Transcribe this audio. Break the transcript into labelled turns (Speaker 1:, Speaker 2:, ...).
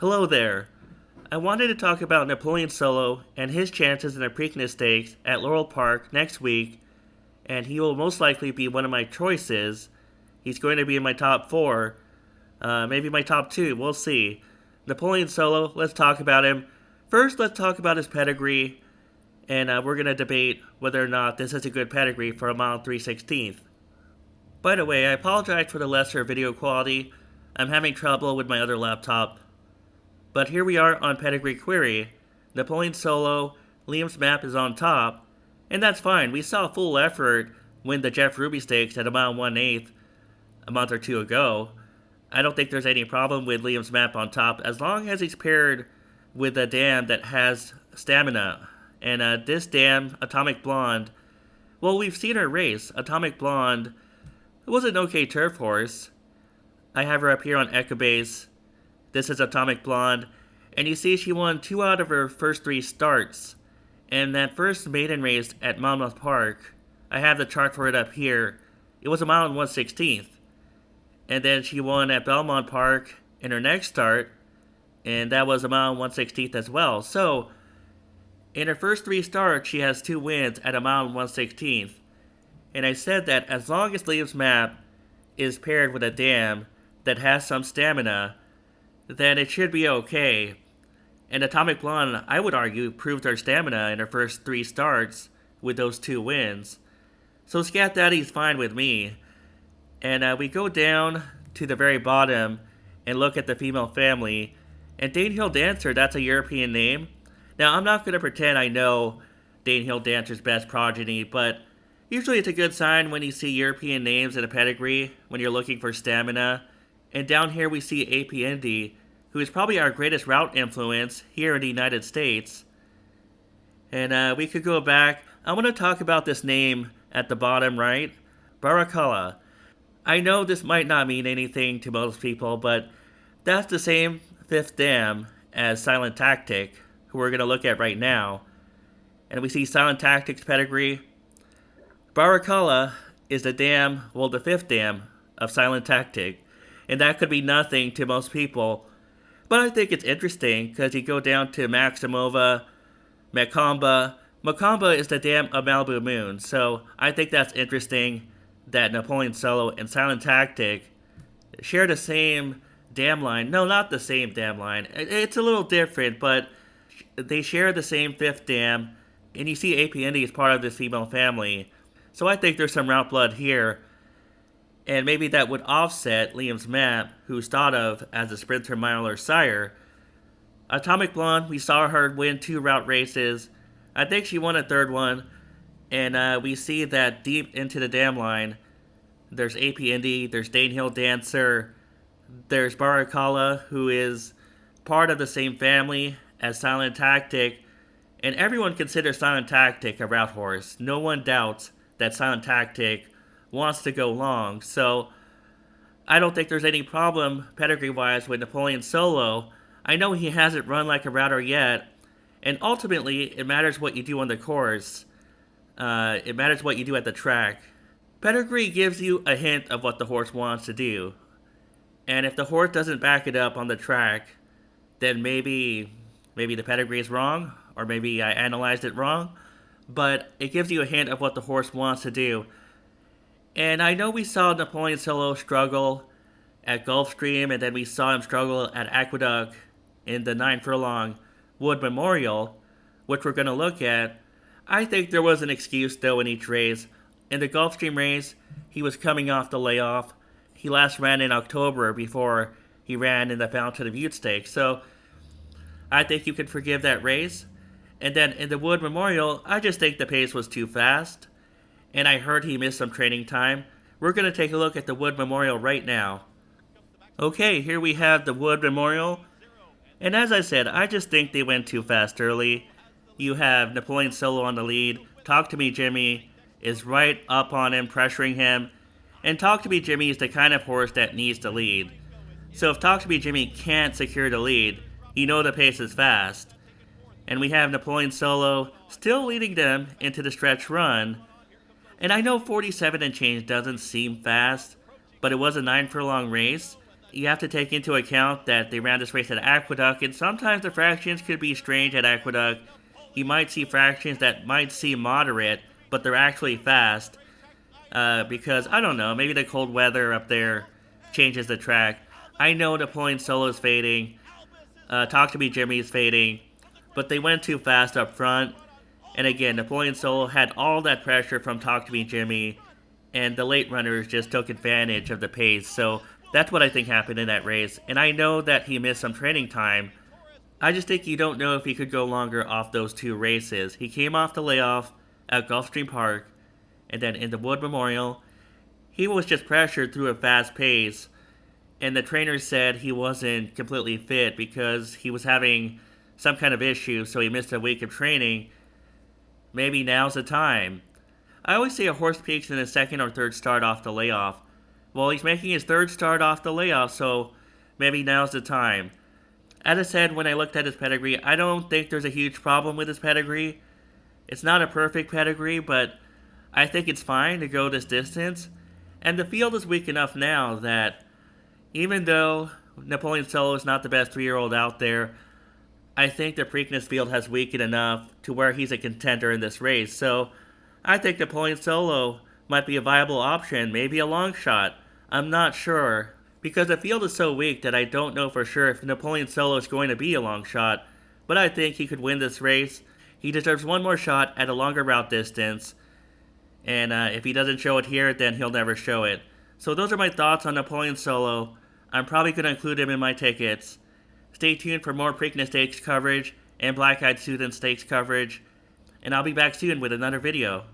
Speaker 1: Hello there. I wanted to talk about Napoleon Solo and his chances in the Preakness Stakes at Laurel Park next week, and he will most likely be one of my choices. He's going to be in my top four, maybe my top two, we'll see. Napoleon Solo, let's talk about him. First, let's talk about his pedigree, and we're going to debate whether or not this is a good pedigree for a mile 3/16. By the way, I apologize for the lesser video quality. I'm having trouble with my other laptop. But here we are on Pedigree Query. Napoleon Solo, Liam's map is on top, and that's fine. We saw full effort win the Jeff Ruby Stakes at a mile 1/8 a month or two ago. I don't think there's any problem with Liam's map on top as long as he's paired with a dam that has stamina. And this dam, Atomic Blonde, well, we've seen her race. Atomic Blonde was an okay turf horse. I have her up here on Ecobase. This is Atomic Blonde, and you see she won 2 out of her first 3 starts. And that first maiden race at Monmouth Park, I have the chart for it up here, it was a mile and 1/16. And then she won at Belmont Park in her next start, and that was a mile and 1/16 as well. So, in her first 3 starts, she has 2 wins at a mile and 1/16. And I said that as long as Liam's map is paired with a dam that has some stamina, then it should be okay. And Atomic Blonde, I would argue, proved her stamina in her first 3 starts with those 2 wins. So Scat Daddy's fine with me. And we go down to the very bottom and look at the female family. And Danehill Dancer, that's a European name. Now, I'm not going to pretend I know Danehill Dancer's best progeny, but usually it's a good sign when you see European names in a pedigree when you're looking for stamina. And down here we see AP Indy, who is probably our greatest route influence here in the United States. And we could go back. I want to talk about this name at the bottom right, Barakala. I know this might not mean anything to most people, but that's the same 5th dam as Silent Tactic, who we're going to look at right now. And we see Silent Tactic's pedigree. Barakala is the 5th dam of Silent Tactic. And that could be nothing to most people. But I think it's interesting because you go down to Maximova, Macomba. Macomba is the dam of Malibu Moon. So I think that's interesting that Napoleon Solo and Silent Tactic share the same dam line. No, not the same dam line. It's a little different, but they share the same 5th dam. And you see AP Indy is part of this female family. So I think there's some route blood here. And maybe that would offset Liam's map, who's thought of as a sprinter miler sire. Atomic Blonde, we saw her win 2 route races. I think she won a 3rd one. And we see that deep into the dam line, there's AP Indy, there's Danehill Dancer, there's Barakala, who is part of the same family as Silent Tactic. And everyone considers Silent Tactic a route horse. No one doubts that Silent Tactic wants to go long, so I don't think there's any problem pedigree-wise with Napoleon Solo. I know he hasn't run like a router yet, and ultimately, it matters what you do on the course. It matters what you do at the track. Pedigree gives you a hint of what the horse wants to do, and if the horse doesn't back it up on the track, then maybe the pedigree is wrong, or maybe I analyzed it wrong, but it gives you a hint of what the horse wants to do. And I know we saw Napoleon Solo struggle at Gulfstream, and then we saw him struggle at Aqueduct in the 9 furlong Wood Memorial, which we're going to look at. I think there was an excuse, though, in each race. In the Gulfstream race, he was coming off the layoff. He last ran in October before he ran in the Fountain of Youth Stakes, so I think you can forgive that race. And then in the Wood Memorial, I just think the pace was too fast. And I heard he missed some training time. We're going to take a look at the Wood Memorial right now. Okay, here we have the Wood Memorial. And as I said, I just think they went too fast early. You have Napoleon Solo on the lead. Talk to Me Jimmy is right up on him, pressuring him. And Talk to Me Jimmy is the kind of horse that needs to lead. So if Talk to Me Jimmy can't secure the lead, you know the pace is fast. And we have Napoleon Solo still leading them into the stretch run. And I know 47 and change doesn't seem fast, but it was a 9 furlong race, You have to take into account that they ran this race at Aqueduct, and sometimes the fractions could be strange at Aqueduct. You might see fractions that might seem moderate, but they're actually fast. Because, I don't know, maybe the cold weather up there changes the track. I know Napoleon Solo is fading, Talk to Me Jimmy is fading, but they went too fast up front. And again, Napoleon Solo had all that pressure from Talk to Me Jimmy, and the late runners just took advantage of the pace. So that's what I think happened in that race. And I know that he missed some training time. I just think you don't know if he could go longer off those two races. He came off the layoff at Gulfstream Park, and then in the Wood Memorial, he was just pressured through a fast pace. And the trainer said he wasn't completely fit because he was having some kind of issue, so he missed a week of training. Maybe now's the time. I always say a horse peaks in his second or third start off the layoff. Well, he's making his third start off the layoff, so maybe now's the time. As I said when I looked at his pedigree, I don't think there's a huge problem with his pedigree. It's not a perfect pedigree, but I think it's fine to go this distance. And the field is weak enough now that even though Napoleon Solo is not the best 3-year-old out there, I think the Preakness field has weakened enough to where he's a contender in this race. So I think Napoleon Solo might be a viable option, maybe a long shot. I'm not sure, because the field is so weak that I don't know for sure if Napoleon Solo is going to be a long shot. But I think he could win this race. He deserves one more shot at a longer route distance. And if he doesn't show it here, then he'll never show it. So those are my thoughts on Napoleon Solo. I'm probably going to include him in my tickets. Stay tuned for more Preakness Stakes coverage and Black-Eyed Susan Stakes coverage. And I'll be back soon with another video.